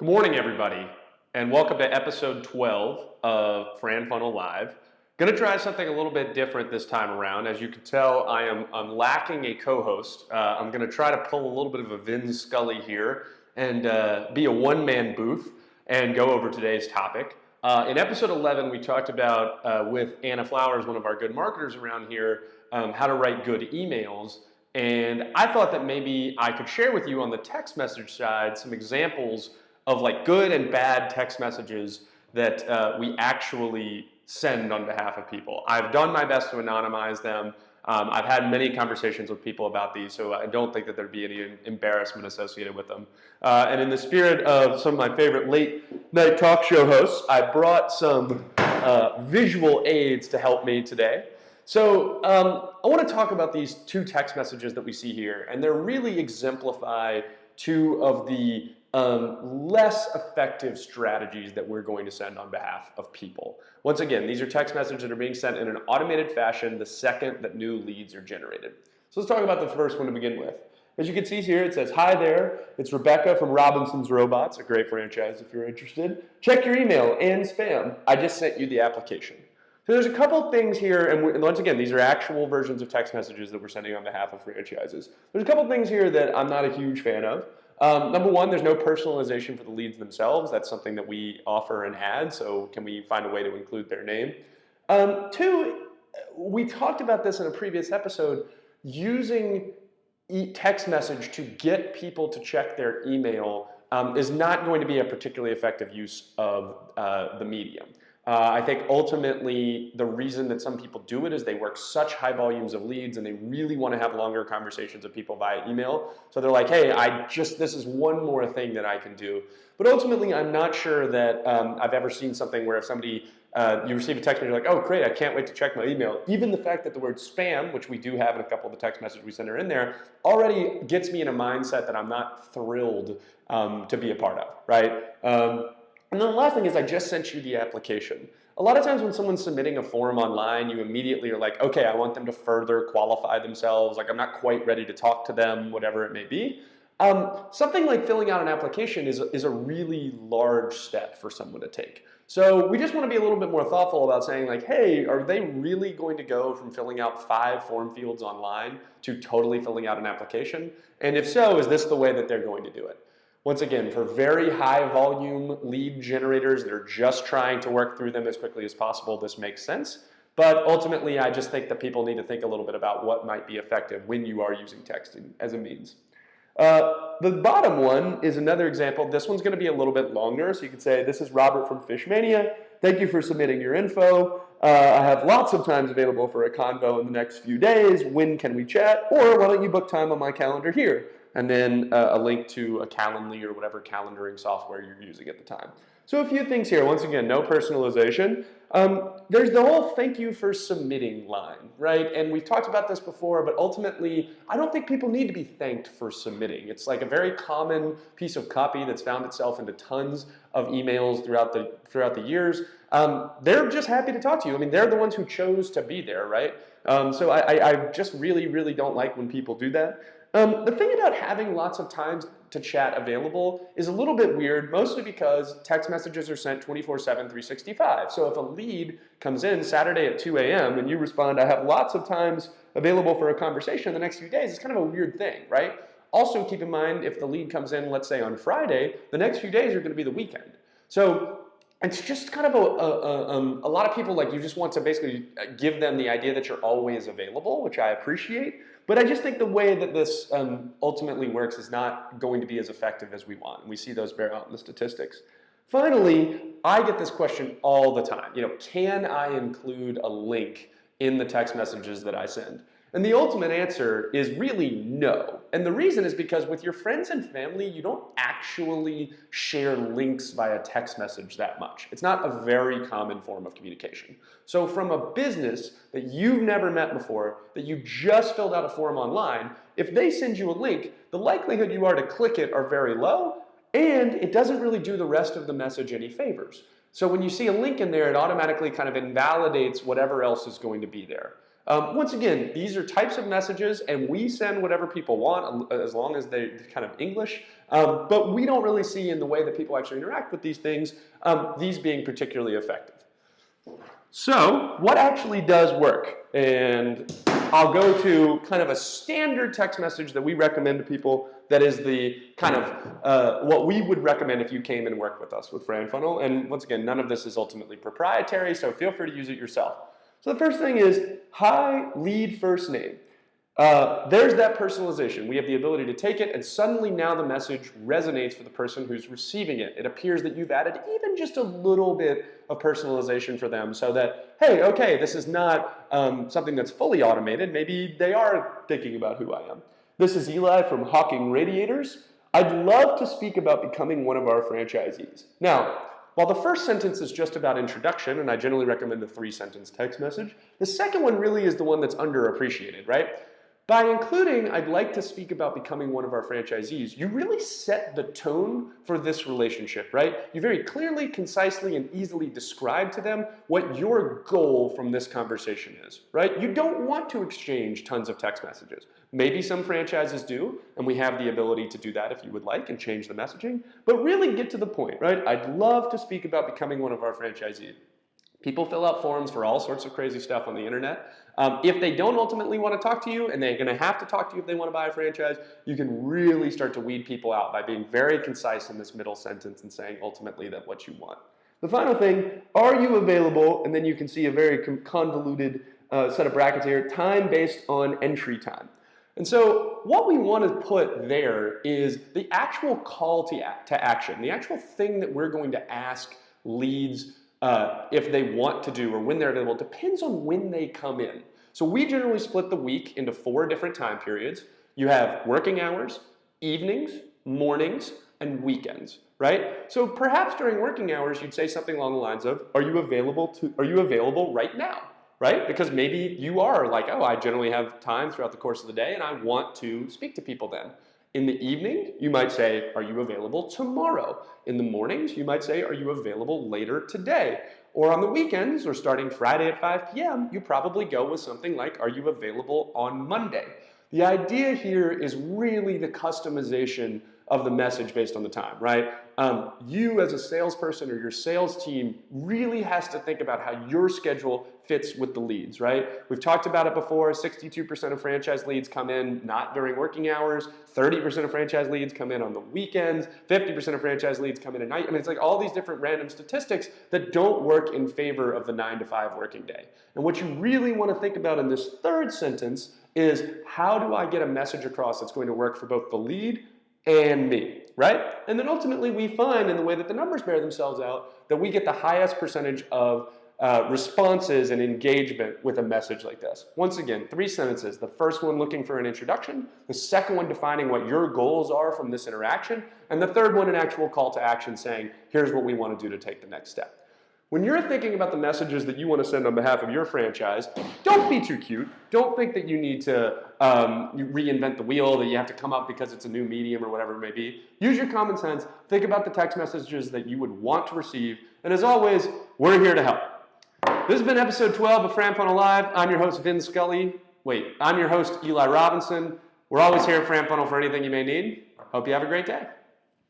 Good morning, everybody, and welcome to episode 12 of FranFunnel Live. Going to try something a little bit different this time around. As you can tell, I'm lacking a co-host. I'm going to try to pull a little bit of a Vin Scully here and be a one-man booth and go over today's topic. In episode 11, we talked about, with Anna Flowers, one of our good marketers around here, how to write good emails. And I thought that maybe I could share with you on the text message side some examples of like good and bad text messages that we actually send on behalf of people. I've done my best to anonymize them. I've had many conversations with people about these, so I don't think that there'd be any embarrassment associated with them. And in the spirit of some of my favorite late night talk show hosts, I brought some visual aids to help me today. So I want to talk about these two text messages that we see here, and they really exemplify two of the less effective strategies that we're going to send on behalf of people. Once again, these are text messages that are being sent in an automated fashion the second that new leads are generated. So let's talk about the first one to begin with. As you can see here, it says, "Hi there, it's Rebecca from Robinson's Robots," a great franchise if you're interested. "Check your email and spam. I just sent you the application." So there's a couple things here, and once again, these are actual versions of text messages that we're sending on behalf of franchises. There's a couple things here that I'm not a huge fan of. Number one, there's no personalization for the leads themselves. That's something that we offer and add, so can we find a way to include their name? Two, we talked about this in a previous episode, using text message to get people to check their email is not going to be a particularly effective use of the medium. I think ultimately the reason that some people do it is they work such high volumes of leads and they really want to have longer conversations with people via email. So they're like, hey, this is one more thing that I can do. But ultimately, I'm not sure that I've ever seen something where if somebody, you receive a text message, you're like, oh, great, I can't wait to check my email. Even the fact that the word spam, which we do have in a couple of the text messages we send are in there, already gets me in a mindset that I'm not thrilled to be a part of, right? And then the last thing is I just sent you the application. A lot of times when someone's submitting a form online, you immediately are like, okay, I want them to further qualify themselves, like I'm not quite ready to talk to them, whatever it may be. Something like filling out an application is a really large step for someone to take. So we just want to be a little bit more thoughtful about saying like, hey, are they really going to go from filling out 5 form fields online to totally filling out an application? And if so, is this the way that they're going to do it? Once again, for very high volume lead generators that are just trying to work through them as quickly as possible, this makes sense. But ultimately, I just think that people need to think a little bit about what might be effective when you are using texting as a means. The bottom one is another example. This one's going to be a little bit longer, so you could say, "This is Robert from Fishmania. Thank you for submitting your info. I have lots of times available for a convo in the next few days. When can we chat? Or why don't you book time on my calendar here?" And then a link to a Calendly or whatever calendaring software you're using at the time. So a few things here. Once again, no personalization. There's the whole "thank you for submitting" line, right? And we've talked about this before, but ultimately, I don't think people need to be thanked for submitting. It's like a very common piece of copy that's found itself into tons of emails throughout the years. They're just happy to talk to you. I mean, they're the ones who chose to be there, right? So I just really, really don't like when people do that. The thing about having lots of times to chat available is a little bit weird, mostly because text messages are sent 24/7, 365. So if a lead comes in Saturday at 2 a.m. and you respond, "I have lots of times available for a conversation in the next few days," it's kind of a weird thing, right? Also keep in mind, if the lead comes in, let's say on Friday, the next few days are going to be the weekend. So it's just kind of a lot of people, like, you just want to basically give them the idea that you're always available, which I appreciate. But I just think the way that this ultimately works is not going to be as effective as we want. And we see those bear out in the statistics. Finally, I get this question all the time. Can I include a link in the text messages that I send? And the ultimate answer is really no. And the reason is because with your friends and family, you don't actually share links via text message that much. It's not a very common form of communication. So from a business that you've never met before, that you just filled out a form online, if they send you a link, the likelihood you are to click it are very low, and it doesn't really do the rest of the message any favors. So when you see a link in there, it automatically kind of invalidates whatever else is going to be there. Once again, these are types of messages, and we send whatever people want as long as they're kind of English. But we don't really see in the way that people actually interact with these things, these being particularly effective. So what actually does work? And I'll go to kind of a standard text message that we recommend to people that is the kind of what we would recommend if you came and worked with us with FranFunnel. And once again, none of this is ultimately proprietary, so feel free to use it yourself. So the first thing is, hi, lead first name. There's that personalization. We have the ability to take it, and suddenly now the message resonates for the person who's receiving it. It appears that you've added even just a little bit of personalization for them so that, hey, okay, this is not something that's fully automated. Maybe they are thinking about who I am. This is Eli from Hawking Radiators. I'd love to speak about becoming one of our franchisees. Now, while the first sentence is just about introduction, and I generally recommend a 3-sentence text message, the second one really is the one that's underappreciated, right? By including, I'd like to speak about becoming one of our franchisees, you really set the tone for this relationship, right? You very clearly, concisely, and easily describe to them what your goal from this conversation is, right? You don't want to exchange tons of text messages. Maybe some franchises do, and we have the ability to do that if you would like and change the messaging, but really get to the point, right? I'd love to speak about becoming one of our franchisees. People fill out forms for all sorts of crazy stuff on the internet. If they don't ultimately want to talk to you, and they're going to have to talk to you if they want to buy a franchise, you can really start to weed people out by being very concise in this middle sentence and saying ultimately that what you want. The final thing, are you available? And then you can see a very convoluted set of brackets here, time based on entry time. And so what we want to put there is the actual call to action, the actual thing that we're going to ask leads if they want to do or when they're available, depends on when they come in. So we generally split the week into 4 different time periods. You have working hours, evenings, mornings, and weekends, right? So perhaps during working hours, you'd say something along the lines of, are you available right now, right? Because maybe you are like, oh, I generally have time throughout the course of the day and I want to speak to people then. In the evening, you might say, are you available tomorrow? In the mornings, you might say, are you available later today? Or on the weekends, or starting Friday at 5 p.m., you probably go with something like, are you available on Monday? The idea here is really the customization of the message based on the time, right? You as a salesperson or your sales team really has to think about how your schedule fits with the leads, right? We've talked about it before, 62% of franchise leads come in not during working hours, 30% of franchise leads come in on the weekends, 50% of franchise leads come in at night. I mean, it's like all these different random statistics that don't work in favor of the 9-to-5 working day. And what you really want to think about in this third sentence is, how do I get a message across that's going to work for both the lead and me, right? And then ultimately we find in the way that the numbers bear themselves out that we get the highest percentage of responses and engagement with a message like this. Once again, 3 sentences. The first one looking for an introduction, the second one defining what your goals are from this interaction, and the third one an actual call to action saying, here's what we want to do to take the next step. When you're thinking about the messages that you want to send on behalf of your franchise, don't be too cute. Don't think that you need to reinvent the wheel, that you have to come up because it's a new medium or whatever it may be. Use your common sense. Think about the text messages that you would want to receive. And as always, we're here to help. This has been episode 12 of FranFunnel Live. I'm your host, Vin Scully. I'm your host, Eli Robinson. We're always here at FranFunnel for anything you may need. Hope you have a great day.